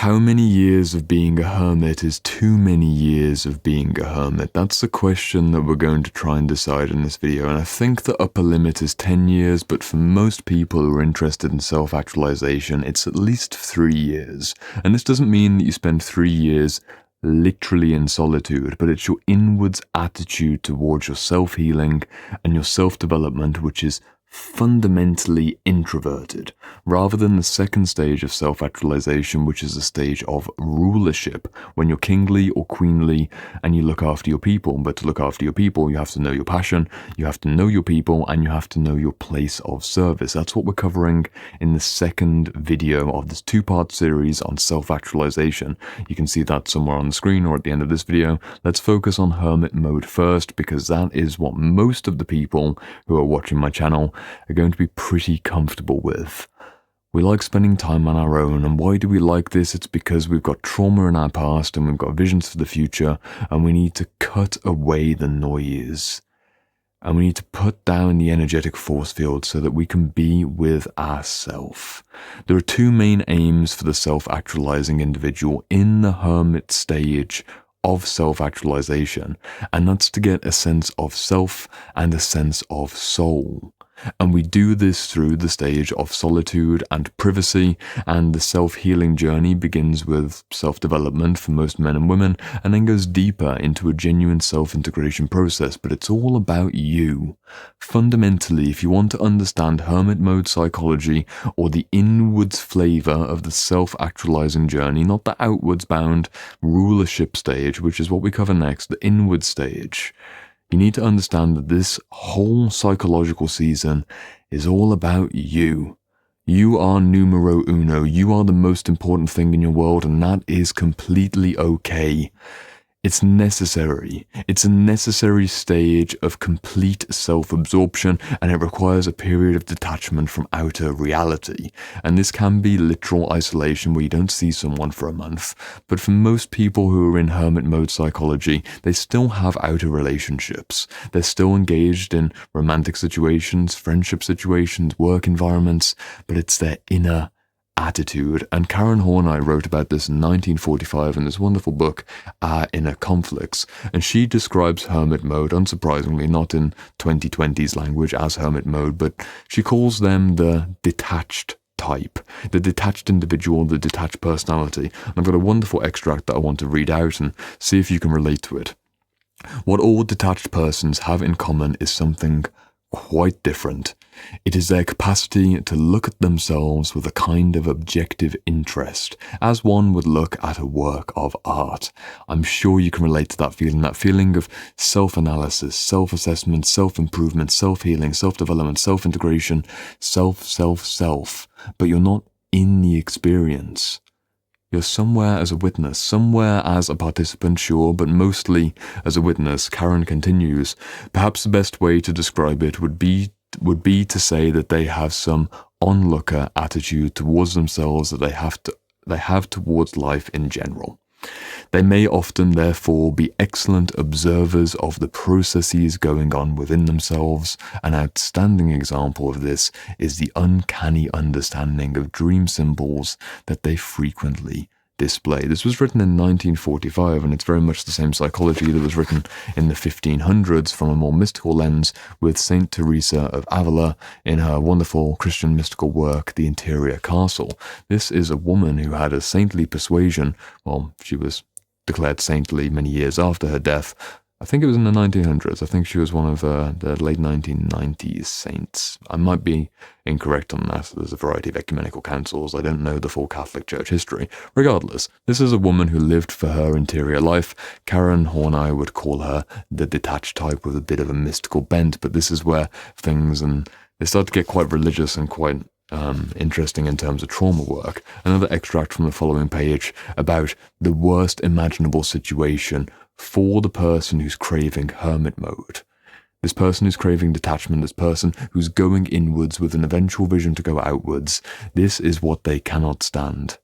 How many years of being a hermit is too many years of being a hermit? That's the question that we're going to try and decide in this video, and I think the upper limit is 10 years, but for most people who are interested in self-actualization, it's at least 3 years. And this doesn't mean that you spend 3 years literally in solitude, but it's your inwards attitude towards your self-healing and your self-development which is fundamentally introverted, rather than the second stage of self-actualization, which is a stage of rulership, when you're kingly or queenly and you look after your people. But to look after your people, you have to know your passion, you have to know your people, and you have to know your place of service. That's what we're covering in the second video of this two-part series on self-actualization. You can see that somewhere on the screen or at the end of this video. Let's focus on hermit mode first, because that is what most of the people who are watching my channel are going to be pretty comfortable with. We like spending time on our own, and why do we like this? It's because we've got trauma in our past and we've got visions for the future, and we need to cut away the noise. And we need to put down the energetic force field so that we can be with ourselves. There are two main aims for the self-actualizing individual in the hermit stage of self-actualization, and that's to get a sense of self and a sense of soul. And we do this through the stage of solitude and privacy, and the self-healing journey begins with self-development for most men and women, and then goes deeper into a genuine self-integration process, but it's all about you. Fundamentally, if you want to understand hermit mode psychology, or the inwards flavor of the self-actualizing journey, not the outwards bound rulership stage, which is what we cover next, the inward stage, you need to understand that this whole psychological season is all about you. You are numero uno. You are the most important thing in your world, and that is completely okay. It's necessary. It's a necessary stage of complete self-absorption, and it requires a period of detachment from outer reality. And this can be literal isolation where you don't see someone for a month. But for most people who are in hermit mode psychology, they still have outer relationships. They're still engaged in romantic situations, friendship situations, work environments, but it's their inner attitude. And Karen Horney wrote about this in 1945 in this wonderful book, Inner Conflicts, and she describes hermit mode, unsurprisingly, not in 2020's language as hermit mode, but she calls them the detached type, the detached individual, the detached personality. And I've got a wonderful extract that I want to read out and see if you can relate to it. What all detached persons have in common is something quite different. It is their capacity to look at themselves with a kind of objective interest, as one would look at a work of art. I'm sure you can relate to that feeling of self-analysis, self-assessment, self-improvement, self-healing, self-development, self-integration, self, but you're not in the experience. You're somewhere as a witness, somewhere as a participant, sure, but mostly as a witness. Karen continues, perhaps the best way to describe it would be to say that they have some onlooker attitude towards themselves that they have towards life in general. They may often, therefore, be excellent observers of the processes going on within themselves. An outstanding example of this is the uncanny understanding of dream symbols that they frequently display. This was written in 1945, and it's very much the same psychology that was written in the 1500s from a more mystical lens with Saint Teresa of Avila in her wonderful Christian mystical work, The Interior Castle. This is a woman who had a saintly persuasion. Well, she was declared saintly many years after her death. I think it was in the 1900s. I think she was one of the late 1990s saints. I might be incorrect on that. There's a variety of ecumenical councils. I don't know the full Catholic Church history. Regardless, this is a woman who lived for her interior life. Karen Horney would call her the detached type with a bit of a mystical bent, but this is where things, and they start to get quite religious and quite interesting in terms of trauma work. Another extract from the following page about the worst imaginable situation for the person who's craving hermit mode. This person who's craving detachment, this person who's going inwards with an eventual vision to go outwards, this is what they cannot stand.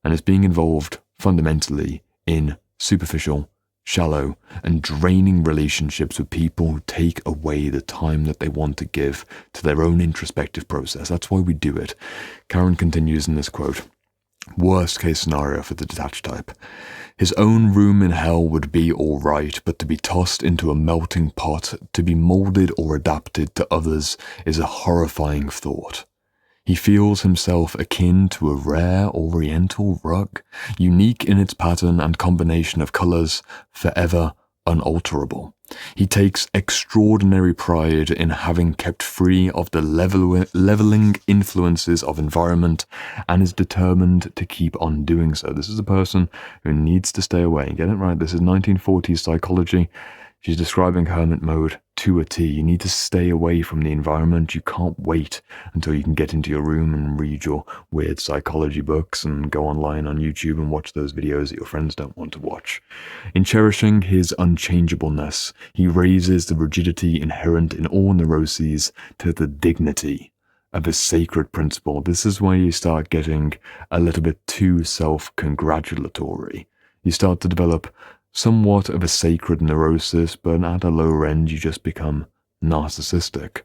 And it's being involved fundamentally in superficial, shallow, and draining relationships with people who take away the time that they want to give to their own introspective process. That's why we do it. Karen continues in this quote. Worst case scenario for the detached type. His own room in hell would be alright, but to be tossed into a melting pot, to be molded or adapted to others, is a horrifying thought. He feels himself akin to a rare oriental rug, unique in its pattern and combination of colors, forever unalterable. He takes extraordinary pride in having kept free of the leveling influences of environment and is determined to keep on doing so. This is a person who needs to stay away. Get it right, this is 1940s psychology. She's describing hermit mode to a T. You need to stay away from the environment. You can't wait until you can get into your room and read your weird psychology books and go online on YouTube and watch those videos that your friends don't want to watch. In cherishing his unchangeableness, he raises the rigidity inherent in all neuroses to the dignity of a sacred principle. This is where you start getting a little bit too self-congratulatory. You start to develop somewhat of a sacred neurosis, but at a lower end you just become narcissistic.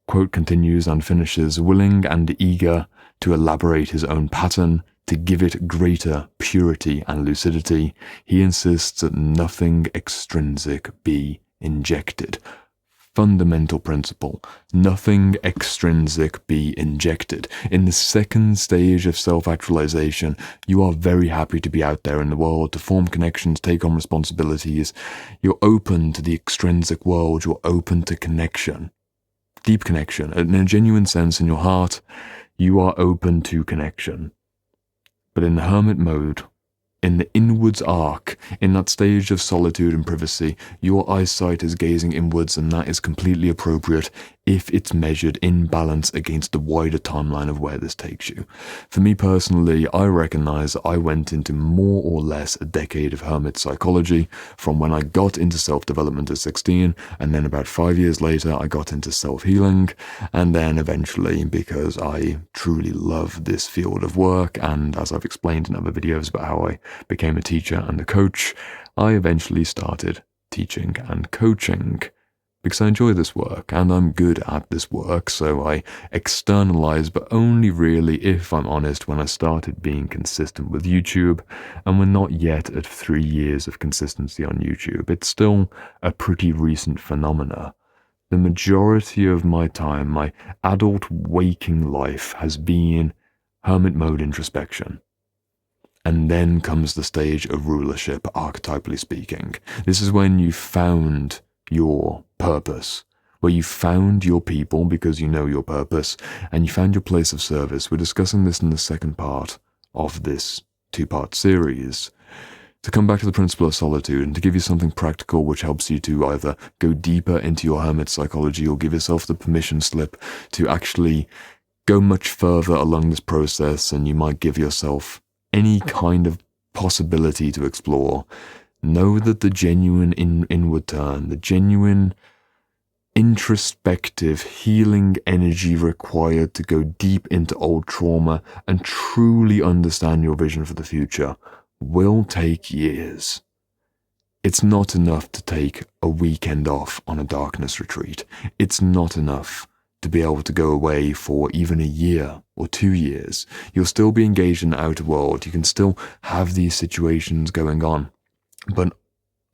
Quote continues and finishes, willing and eager to elaborate his own pattern, to give it greater purity and lucidity, he insists that nothing extrinsic be injected. Fundamental principle, nothing extrinsic be injected. In the second stage of self-actualization, you are very happy to be out there in the world, to form connections, take on responsibilities. You're open to the extrinsic world, you're open to connection, deep connection. In a genuine sense in your heart, you are open to connection. But in the hermit mode, in the inwards arc, in that stage of solitude and privacy, your eyesight is gazing inwards, and that is completely appropriate if it's measured in balance against the wider timeline of where this takes you. For me personally, I recognize I went into more or less a decade of hermit psychology from when I got into self-development at 16, and then about 5 years later I got into self-healing, and then eventually, because I truly love this field of work, and as I've explained in other videos about how I became a teacher and a coach, I eventually started teaching and coaching because I enjoy this work and I'm good at this work, so I externalize, but only really, if I'm honest, when I started being consistent with YouTube, and we're not yet at 3 years of consistency on YouTube. It's still a pretty recent phenomena. The majority of my time, my adult waking life, has been hermit mode introspection. And then comes the stage of rulership, archetypally speaking. This is when you found your purpose, where you found your people because you know your purpose, and you found your place of service. We're discussing this in the second part of this 2-part series. To come back to the principle of solitude and to give you something practical which helps you to either go deeper into your hermit psychology or give yourself the permission slip to actually go much further along this process, and you might give yourself any kind of possibility to explore. Know that the genuine inward turn, the genuine introspective healing energy required to go deep into old trauma and truly understand your vision for the future will take years. It's not enough to take a weekend off on a darkness retreat. It's not enough to be able to go away for even a year or 2 years. You'll still be engaged in the outer world. You can still have these situations going on. But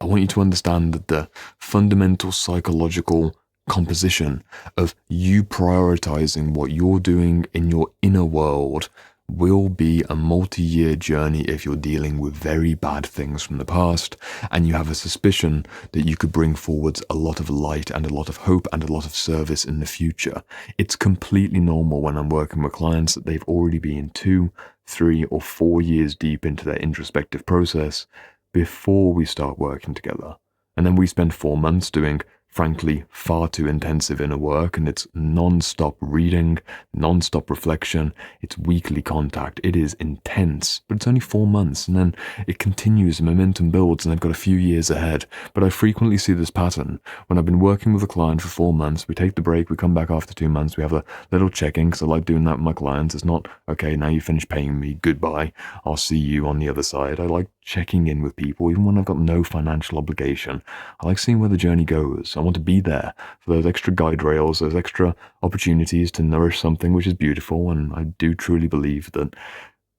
I want you to understand that the fundamental psychological composition of you prioritizing what you're doing in your inner world will be a multi-year journey if you're dealing with very bad things from the past, and you have a suspicion that you could bring forwards a lot of light and a lot of hope and a lot of service in the future. It's completely normal when I'm working with clients that they've already been 2, 3, or 4 years deep into their introspective process before we start working together. And then we spend 4 months doing, frankly, far too intensive inner work, and it's non-stop reading, non-stop reflection, it's weekly contact. It is intense, but it's only 4 months, and then it continues, momentum builds, and I've got a few years ahead. But I frequently see this pattern. When I've been working with a client for 4 months, we take the break, we come back after 2 months, we have a little check-in, because I like doing that with my clients. It's not, okay, now you finish paying me, goodbye, I'll see you on the other side. I like checking in with people, even when I've got no financial obligation. I like seeing where the journey goes. I want to be there for those extra guide rails, those extra opportunities to nourish something which is beautiful, and I do truly believe that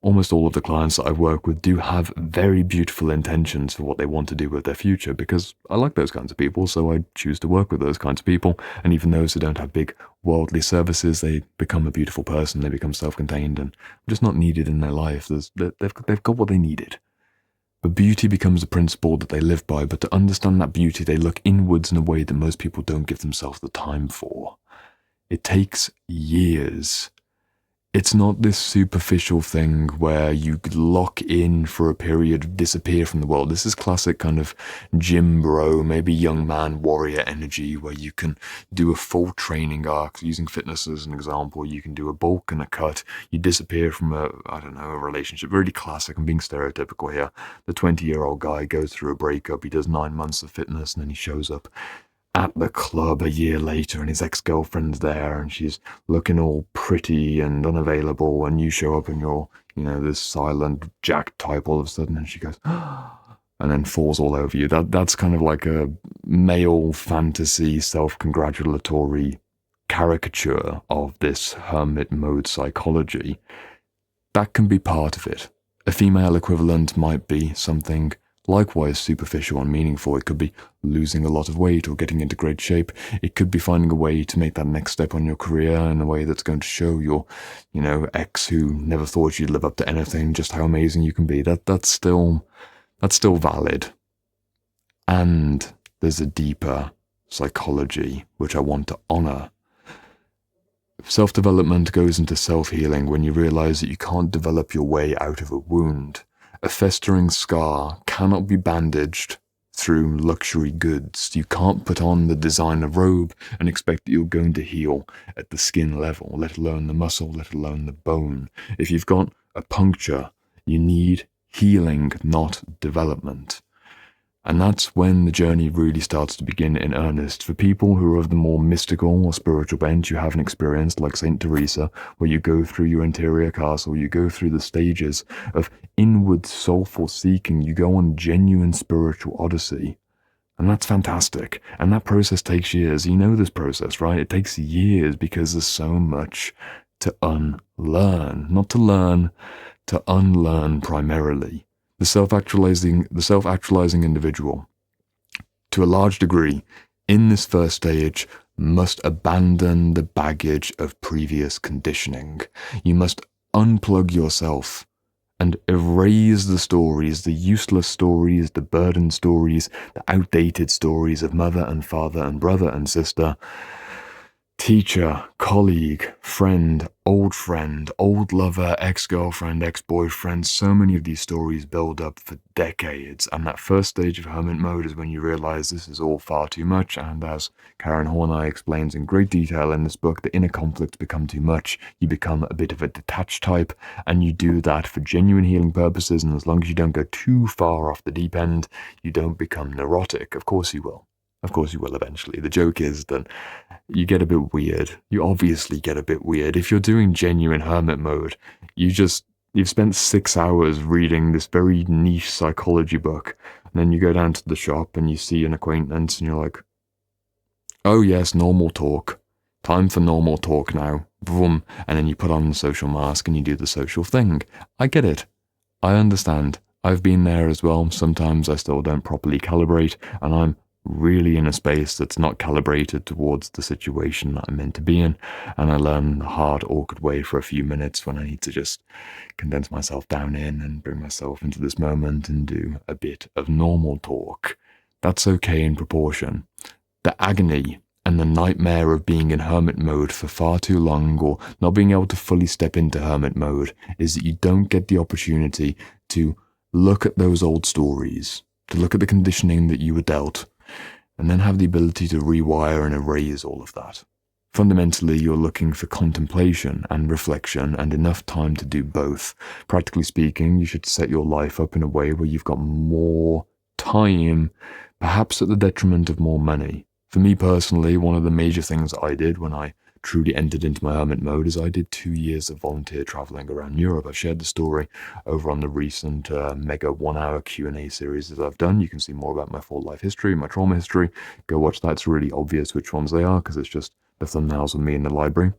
almost all of the clients that I work with do have very beautiful intentions for what they want to do with their future, because I like those kinds of people, so I choose to work with those kinds of people. And even those who don't have big worldly services, they become a beautiful person, they become self-contained and just not needed in their life. They've got what they needed. But beauty becomes a principle that they live by, but to understand that beauty, they look inwards in a way that most people don't give themselves the time for. It takes years. It's not this superficial thing where you lock in for a period, disappear from the world. This is classic kind of gym bro, maybe young man warrior energy, where you can do a full training arc, using fitness as an example. You can do a bulk and a cut. You disappear from a relationship. Really classic. I'm being stereotypical here. The 20-year-old guy goes through a breakup. He does 9 months of fitness and then he shows up at the club a year later and his ex-girlfriend's there and she's looking all pretty and unavailable, and you show up and you're, this silent Jack type all of a sudden, and she goes and then falls all over you. That's kind of like a male fantasy self-congratulatory caricature of this hermit mode psychology. That can be part of it. A female equivalent might be something likewise superficial and meaningful. It could be losing a lot of weight or getting into great shape. It could be finding a way to make that next step on your career in a way that's going to show your, ex who never thought you'd live up to anything, just how amazing you can be. That's still valid. And there's a deeper psychology which I want to honor. Self-development goes into self-healing when you realize that you can't develop your way out of a wound. A festering scar cannot be bandaged through luxury goods. You can't put on the designer robe and expect that you're going to heal at the skin level, let alone the muscle, let alone the bone. If you've got a puncture, you need healing, not development. And that's when the journey really starts to begin in earnest. For people who are of the more mystical or spiritual bent, you have an experience like Saint Teresa, where you go through your interior castle, you go through the stages of inward soulful seeking, you go on genuine spiritual odyssey. And that's fantastic. And that process takes years. You know this process, right? It takes years because there's so much to unlearn. Not to learn, to unlearn primarily. The self-actualizing individual, to a large degree, in this first stage, must abandon the baggage of previous conditioning. You must unplug yourself and erase the stories, the useless stories, the burden stories, the outdated stories of mother and father and brother and sister, teacher, colleague, friend, old lover, ex-girlfriend, ex-boyfriend. So many of these stories build up for decades, and that first stage of hermit mode is when you realize this is all far too much, and as Karen Horney explains in great detail in this book, the inner conflicts become too much. You become a bit of a detached type, and you do that for genuine healing purposes, and as long as you don't go too far off the deep end, you don't become neurotic. Of course you will. Of course you will eventually. The joke is that you get a bit weird. You obviously get a bit weird. If you're doing genuine hermit mode, you've spent 6 hours reading this very niche psychology book, and then you go down to the shop and you see an acquaintance and you're like, oh yes, normal talk. Time for normal talk now. Boom. And then you put on the social mask and you do the social thing. I get it. I understand. I've been there as well. Sometimes I still don't properly calibrate, and I'm really in a space that's not calibrated towards the situation that I'm meant to be in, and I learn the hard, awkward way for a few minutes when I need to just condense myself down in and bring myself into this moment and do a bit of normal talk. That's okay in proportion. The agony and the nightmare of being in hermit mode for far too long, or not being able to fully step into hermit mode, is that you don't get the opportunity to look at those old stories, to look at the conditioning that you were dealt, and then have the ability to rewire and erase all of that. Fundamentally, you're looking for contemplation and reflection and enough time to do both. Practically speaking, you should set your life up in a way where you've got more time, perhaps at the detriment of more money. For me personally, one of the major things I did when I truly entered into my hermit mode is I did 2 years of volunteer traveling around Europe. I've shared the story over on the recent mega 1-hour Q&A series that I've done. You can see more about my full life history, my trauma history. Go watch that. It's really obvious which ones they are because it's just the thumbnails of me in the library.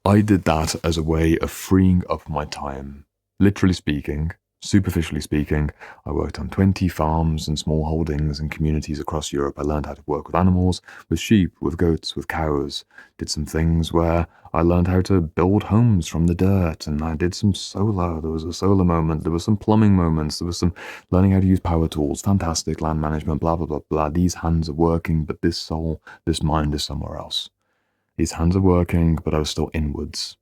I did that as a way of freeing up my time Literally speaking, superficially speaking, I worked on 20 farms and small holdings and communities across Europe. I learned how to work with animals, with sheep, with goats, with cows. Did some things where I learned how to build homes from the dirt, and I did some solar. There was a solar moment. There was some plumbing moments. There was some learning how to use power tools. Fantastic land management, blah, blah, blah, blah. These hands are working, but this soul, this mind is somewhere else. These hands are working, but I was still inwards.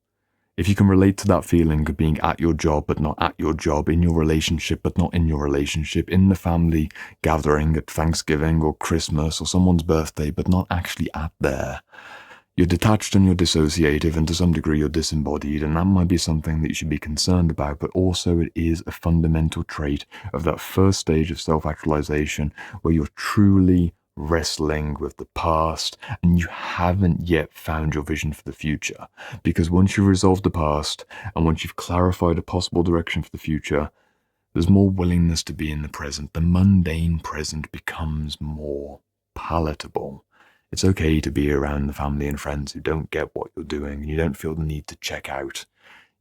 If you can relate to that feeling of being at your job but not at your job, in your relationship but not in your relationship, in the family gathering at Thanksgiving or Christmas or someone's birthday but not actually at there, you're detached and you're dissociative, and to some degree you're disembodied, and that might be something that you should be concerned about, but also it is a fundamental trait of that first stage of self-actualization where you're truly wrestling with the past and you haven't yet found your vision for the future. Because once you've resolved the past and once you've clarified a possible direction for the future, there's more willingness to be in the present. The mundane present becomes more palatable. It's okay to be around the family and friends who don't get what you're doing and you don't feel the need to check out.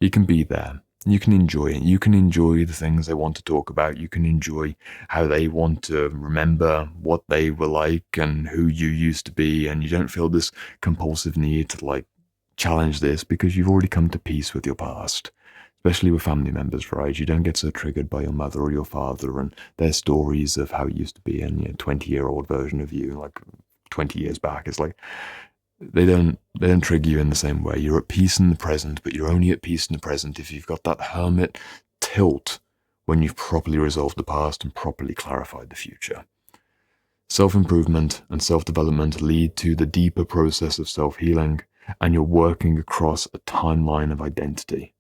You can be there. You can enjoy it. You can enjoy the things they want to talk about. You can enjoy how they want to remember what they were like and who you used to be. And you don't feel this compulsive need to challenge this because you've already come to peace with your past. Especially with family members, right? You don't get so triggered by your mother or your father and their stories of how it used to be in a 20-year-old version of you, 20 years back. It's they don't trigger you in the same way. You're at peace in the present, but you're only at peace in the present if you've got that hermit tilt when you've properly resolved the past and properly clarified the future. Self-improvement and self-development lead to the deeper process of self-healing, and you're working across a timeline of identity.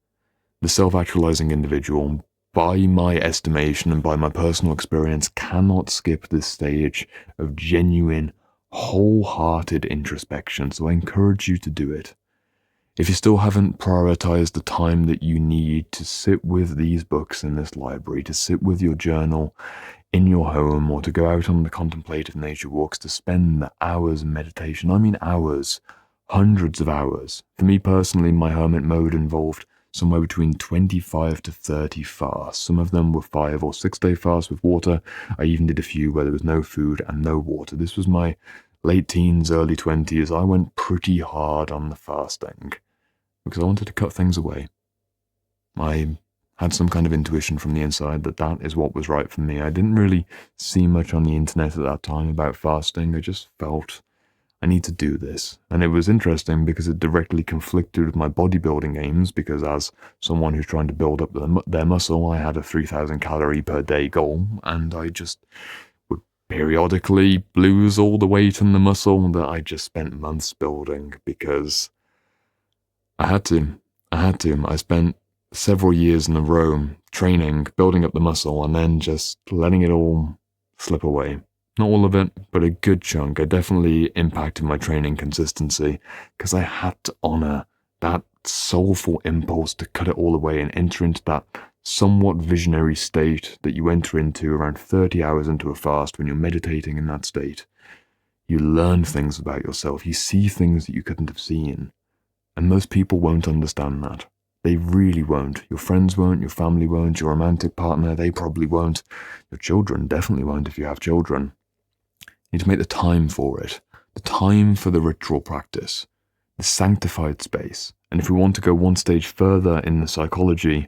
The self-actualizing individual, by my estimation and by my personal experience, cannot skip this stage of genuine, wholehearted introspection, so I encourage you to do it. If you still haven't prioritized the time that you need to sit with these books in this library, to sit with your journal in your home, or to go out on the contemplative nature walks, to spend the hours in meditation, I mean hours, hundreds of hours. For me personally, my hermit mode involved somewhere between 25 to 30 fasts. Some of them were 5 or 6 day fasts with water. I even did a few where there was no food and no water. This was my late teens, early 20s. I went pretty hard on the fasting because I wanted to cut things away. I had some kind of intuition from the inside that that is what was right for me. I didn't really see much on the internet at that time about fasting. I just felt I need to do this. And it was interesting because it directly conflicted with my bodybuilding aims, because as someone who's trying to build up their muscle, I had a 3,000 calorie per day goal, and I just would periodically lose all the weight and the muscle that I just spent months building because I had to. I spent several years in a row training, building up the muscle, and then just letting it all slip away. Not all of it, but a good chunk. It definitely impacted my training consistency because I had to honor that soulful impulse to cut it all away and enter into that somewhat visionary state that you enter into around 30 hours into a fast. When you're meditating in that state, you learn things about yourself. You see things that you couldn't have seen. And most people won't understand that. They really won't. Your friends won't, your family won't, your romantic partner, they probably won't. Your children definitely won't if you have children. You need to make the time for it. The time for the ritual practice. The sanctified space. And if we want to go one stage further in the psychology,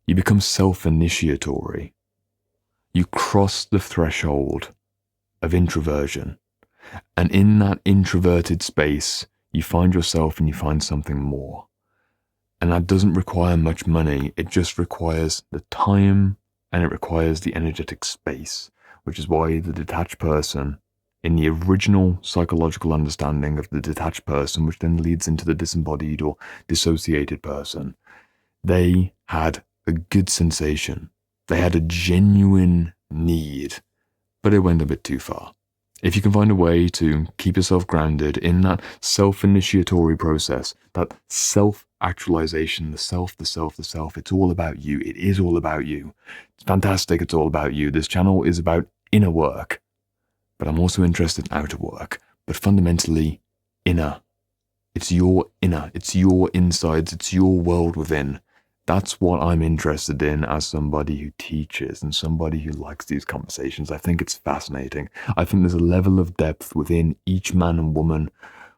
you become self-initiatory. You cross the threshold of introversion. And in that introverted space, you find yourself and you find something more. And that doesn't require much money. It just requires the time and it requires the energetic space, which is why the detached person, in the original psychological understanding of the detached person, which then leads into the disembodied or dissociated person, they had a good sensation. They had a genuine need, but it went a bit too far. If you can find a way to keep yourself grounded in that self-initiatory process, that self-actualization, the self, it's all about you. It is all about you. It's fantastic. It's all about you. This channel is about inner work, but I'm also interested in outer work, but fundamentally inner. It's your inner. It's your insides. It's your world within. That's what I'm interested in as somebody who teaches and somebody who likes these conversations. I think it's fascinating. I think there's a level of depth within each man and woman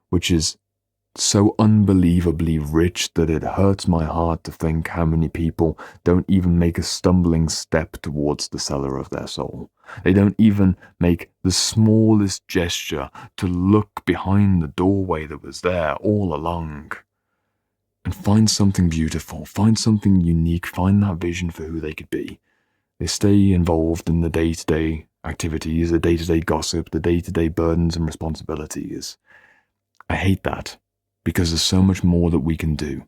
which is so unbelievably rich that it hurts my heart to think how many people don't even make a stumbling step towards the cellar of their soul. They don't even make the smallest gesture to look behind the doorway that was there all along and find something beautiful, find something unique, find that vision for who they could be. They stay involved in the day-to-day activities, the day-to-day gossip, the day-to-day burdens and responsibilities. I hate that, because there's so much more that we can do.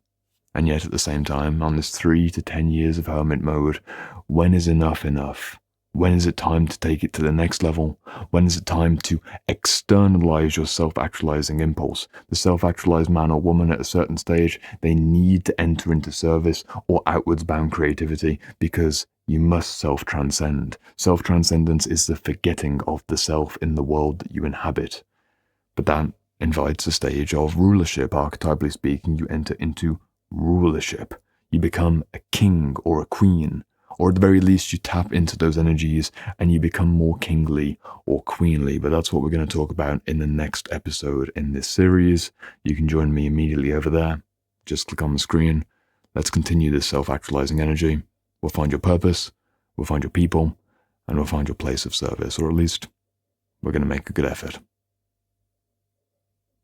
And yet at the same time, on this 3 to 10 years of hermit mode, when is enough enough? When is it time to take it to the next level? When is it time to externalize your self-actualizing impulse? The self-actualized man or woman at a certain stage, they need to enter into service or outwards bound creativity because you must self-transcend. Self-transcendence is the forgetting of the self in the world that you inhabit. But that invites a stage of rulership. Archetypally speaking, you enter into rulership. You become a king or a queen, or at the very least you tap into those energies and you become more kingly or queenly. But that's what we're going to talk about in the next episode in this series. You can join me immediately over there. Just click on the screen. Let's continue this self-actualizing energy. We'll find your purpose, we'll find your people, and we'll find your place of service, or at least we're going to make a good effort.